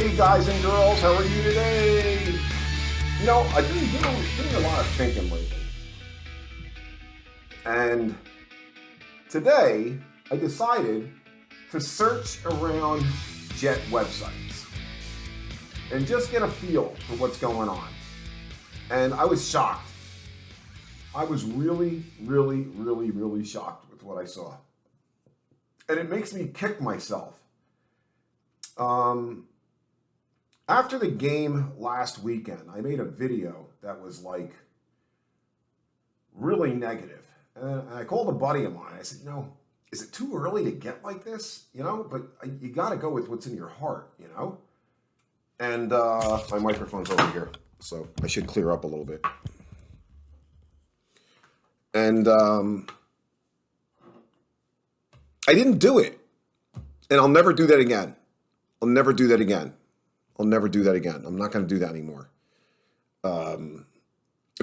Hey guys and girls, how are you today? You know, I've been doing a lot of thinking lately. And today, I decided to search around Jet websites and just get a feel for what's going on. And I was shocked. I was really shocked with what I saw. And it makes me kick myself. After the game last weekend, I made a video that was like really negative. And I called a buddy of mine. I said, is it too early to get like this? But you got to go with what's in your heart, And my microphone's over here, so I should clear up a little bit. And I didn't do it. And I'll never do that again. I'm not going to do that anymore.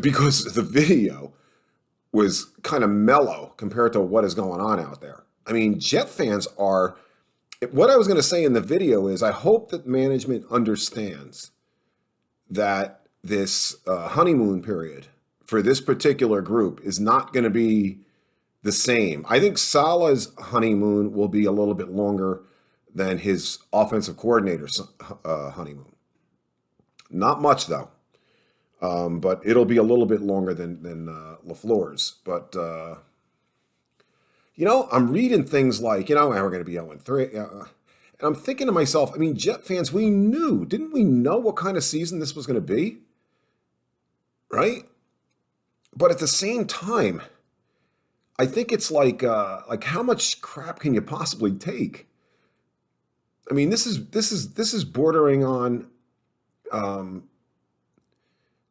Because the video was kind of mellow compared to what is going on out there. I mean, Jet fans are, what I was going to say in the video is I hope that management understands that this honeymoon period for this particular group is not going to be the same. I think Salah's honeymoon will be a little bit longer than his offensive coordinator's honeymoon. Not much though, but it'll be a little bit longer than LaFleur's. But I'm reading things like we're going to be 0-3, and I'm thinking to myself, I mean, Jet fans, didn't we know what kind of season this was going to be, right? But at the same time, I think it's like how much crap can you possibly take? I mean, this is bordering on.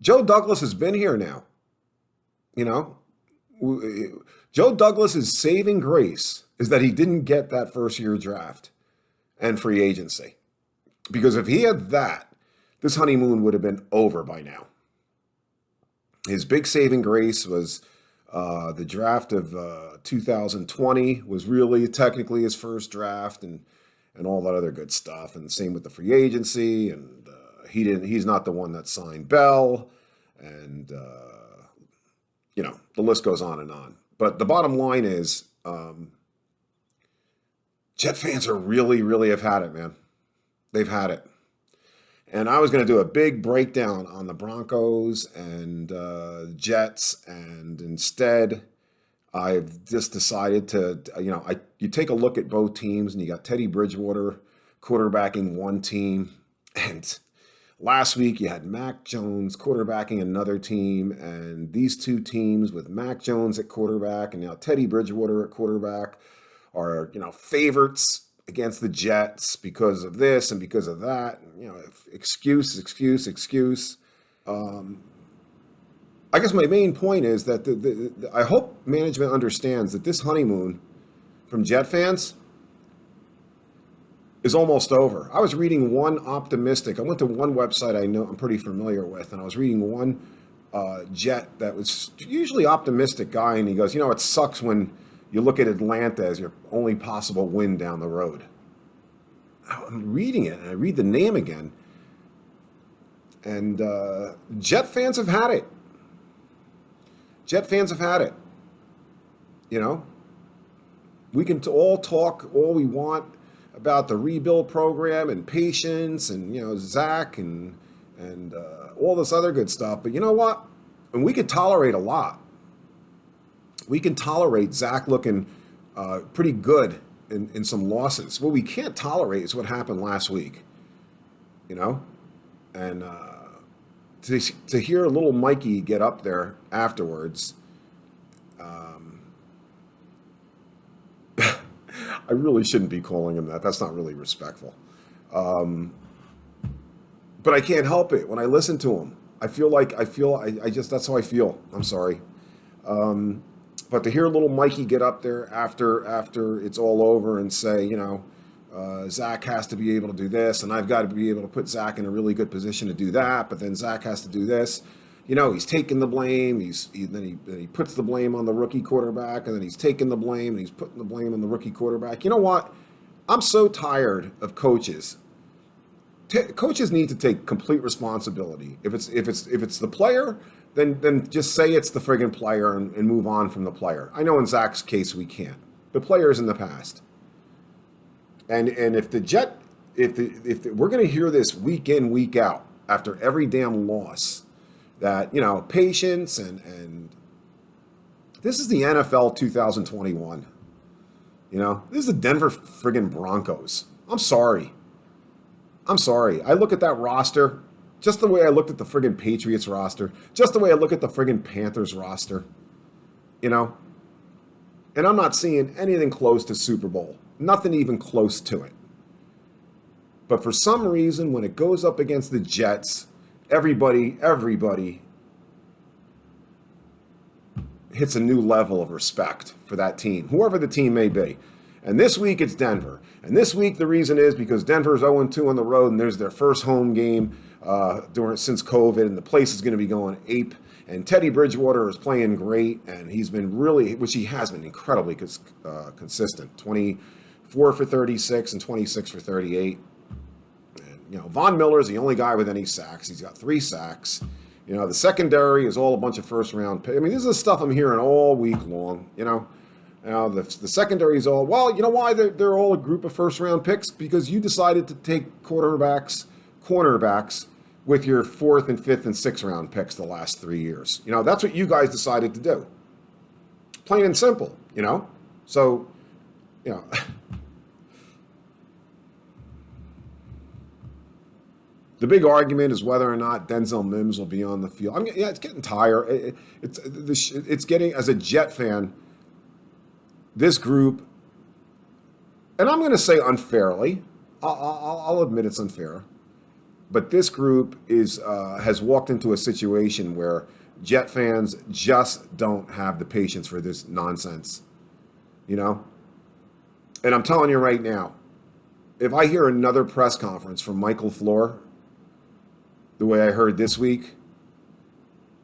Joe Douglas has been here now. Joe Douglas's saving grace is that he didn't get that first-year draft and free agency, because if he had that, this honeymoon would have been over by now. His big saving grace was the draft of 2020 was really technically his first draft, and all that other good stuff. And same with the free agency. And he's not the one that signed Bell. And, the list goes on and on. But the bottom line is Jet fans are really have had it, man. They've had it. And I was going to do a big breakdown on the Broncos and Jets. And instead, I've just decided to, you take a look at both teams, and you got Teddy Bridgewater quarterbacking one team. And last week you had Mac Jones quarterbacking another team. And these two teams with Mac Jones at quarterback and now Teddy Bridgewater at quarterback are, favorites against the Jets because of this and because of that. Excuse. I guess my main point is that I hope management understands that this honeymoon from Jet fans is almost over. I was reading one optimistic. I went to one website I know I'm pretty familiar with, and I was reading one Jet that was usually optimistic guy, and he goes, it sucks when you look at Atlanta as your only possible win down the road. I'm reading it, and I read the name again, and Jet fans have had it. Jet fans have had it. We can all talk all we want about the rebuild program and patience and, Zach and all this other good stuff. But you know what? And we could tolerate a lot. We can tolerate Zach looking pretty good in some losses. What we can't tolerate is what happened last week, And to hear little Mikey get up there afterwards, I really shouldn't be calling him that. That's not really respectful. But I can't help it. When I listen to him, I just, that's how I feel. I'm sorry. But to hear little Mikey get up there after it's all over and say, Zach has to be able to do this, and I've got to be able to put Zach in a really good position to do that, but then Zach has to do this. He's taking the blame. Then he puts the blame on the rookie quarterback, and then he's taking the blame, and he's putting the blame on the rookie quarterback. You know what? I'm so tired of coaches coaches need to take complete responsibility. If it's the player, then just say it's the friggin' player and move on from the player. I know in Zach's case we can't. The player's in the past. And if the Jet, we're going to hear this week in, week out after every damn loss, that, patience and this is the NFL 2021. This is the Denver friggin' Broncos. I'm sorry. I look at that roster just the way I looked at the friggin' Patriots roster, just the way I look at the friggin' Panthers roster, And I'm not seeing anything close to Super Bowl. Nothing even close to it. But for some reason, when it goes up against the Jets, everybody hits a new level of respect for that team, whoever the team may be. And this week it's Denver. And this week the reason is because Denver's 0-2 on the road, and there's their first home game since COVID, and the place is going to be going ape. And Teddy Bridgewater is playing great, and he's been which he has been incredibly consistent. 24 for 36 and 26 for 38. And, Von Miller's the only guy with any sacks. He's got 3 sacks. The secondary is all a bunch of first-round picks. I mean, this is the stuff I'm hearing all week long, the secondary is all, well, you know why they're all a group of first-round picks? Because you decided to take cornerbacks with your 4th and 5th and 6th round picks the last 3 years. That's what you guys decided to do. Plain and simple, So, the big argument is whether or not Denzel Mims will be on the field. It's getting tired. It's getting, as a Jet fan, this group, and I'm going to say unfairly, I'll admit it's unfair, but this group has walked into a situation where Jet fans just don't have the patience for this nonsense, And I'm telling you right now, if I hear another press conference from Michael LaFleur, the way I heard this week,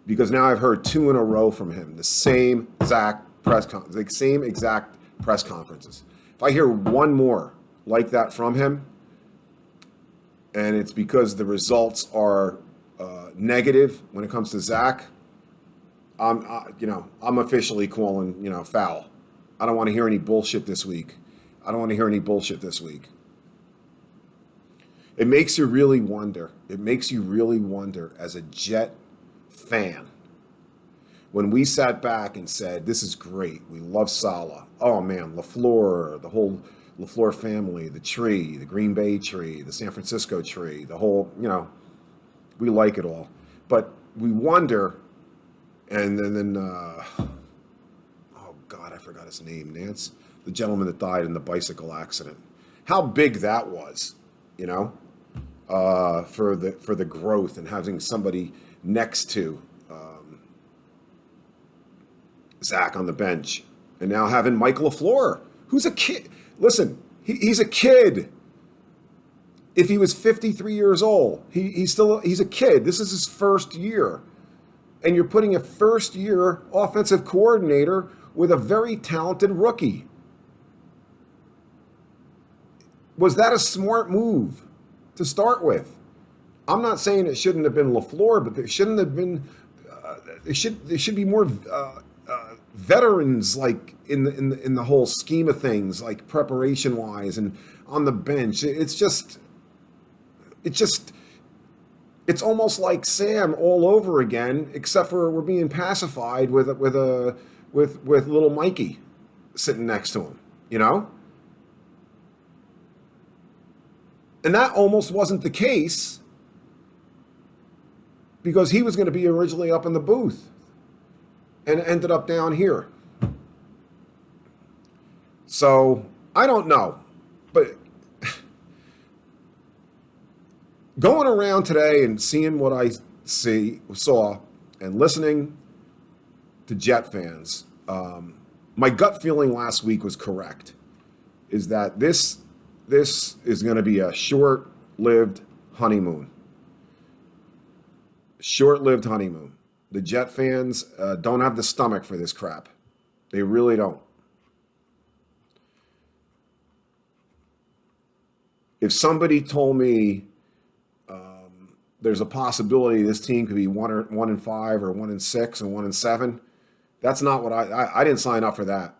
because now I've heard 2 in a row from him, the same exact press conferences. If I hear one more like that from him, and it's because the results are negative when it comes to Zach, I'm officially calling, foul. I don't want to hear any bullshit this week. It makes you really wonder. As a Jet fan, when we sat back and said, this is great, we love Saleh. Oh man, LaFleur, the whole LaFleur family, the tree, the Green Bay tree, the San Francisco tree, the whole, we like it all. But we wonder, and then oh God, I forgot his name, Nance, the gentleman that died in the bicycle accident. How big that was, for the growth and having somebody next to Zach on the bench, and now having Mike LaFleur, who's a kid. Listen, he's a kid. If he was 53 years old, he's a kid. This is his first year, and you're putting a first-year offensive coordinator with a very talented rookie. Was that a smart move to start with? I'm not saying it shouldn't have been LaFleur, but there shouldn't have been. There should be more veterans, like in the whole scheme of things, like preparation wise and on the bench. It's almost like Sam all over again, except for we're being pacified with little Mikey sitting next to him, And that almost wasn't the case, because he was going to be originally up in the booth and ended up down here. So I don't know, but going around today and seeing what I saw and listening to Jet fans, my gut feeling last week was correct, is that this is going to be a short-lived honeymoon. Short-lived honeymoon. The Jet fans don't have the stomach for this crap. They really don't. If somebody told me there's a possibility this team could be 1-5 or 1-6 and 1-7. That's not what I didn't sign up for that.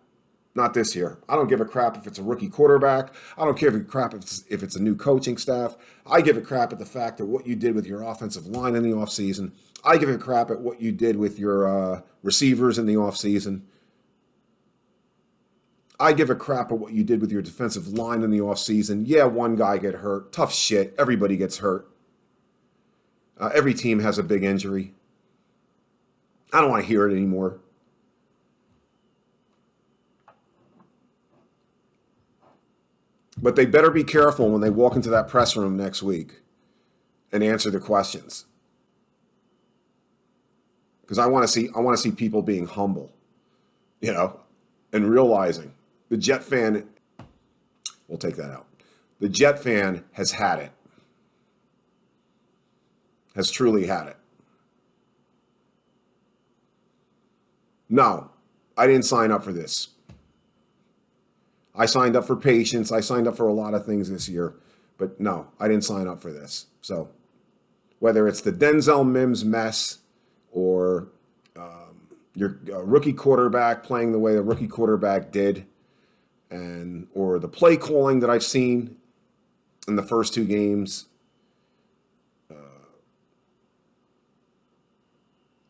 Not this year. I don't give a crap if it's a rookie quarterback. I don't give a crap if it's a new coaching staff. I give a crap at the fact that what you did with your offensive line in the offseason. I give a crap at what you did with your receivers in the offseason. I give a crap at what you did with your defensive line in the offseason. Yeah, one guy get hurt. Tough shit. Everybody gets hurt. Every team has a big injury. I don't want to hear it anymore. But they better be careful when they walk into that press room next week and answer the questions. Because I want to see people being humble, and realizing the Jet fan, we'll take that out. The Jet fan has had it. Has truly had it. No, I didn't sign up for this. I signed up for patience. I signed up for a lot of things this year. But no, I didn't sign up for this. So whether it's the Denzel Mims mess or your rookie quarterback playing the way the rookie quarterback did, or the play calling that I've seen in the first two games,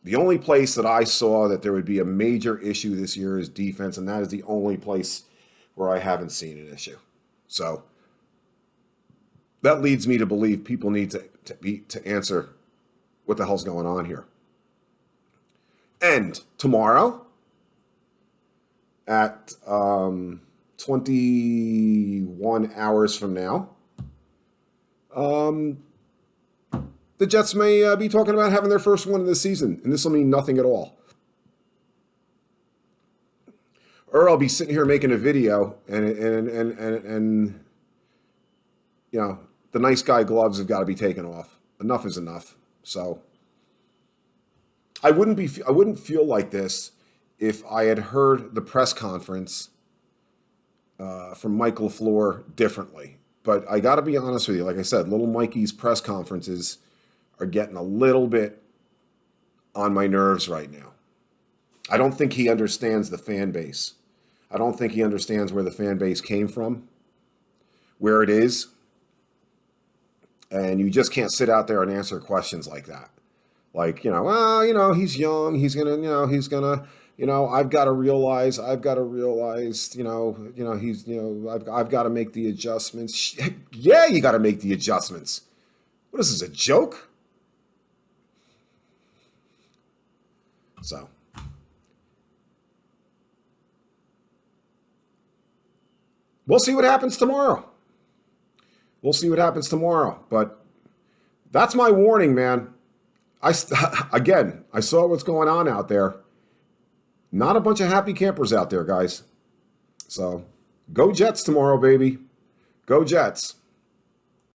the only place that I saw that there would be a major issue this year is defense, and that is the only place where I haven't seen an issue. So that leads me to believe people need to answer what the hell's going on here. And tomorrow at 21 hours from now, the Jets may be talking about having their first win of the season, and this will mean nothing at all. Or I'll be sitting here making a video, and the nice guy gloves have got to be taken off. Enough is enough. So I wouldn't feel like this if I had heard the press conference from Mike LaFleur differently. But I got to be honest with you. Like I said, little Mikey's press conferences are getting a little bit on my nerves right now. I don't think he understands the fan base. I don't think he understands where the fan base came from, where it is. And you just can't sit out there and answer questions like that. Like, he's young, I've got to realize, I've got to make the adjustments. Yeah, you got to make the adjustments. What is this, a joke? So we'll see what happens tomorrow. But that's my warning, man. I saw what's going on out there. Not a bunch of happy campers out there, guys. So go Jets tomorrow, baby. Go Jets.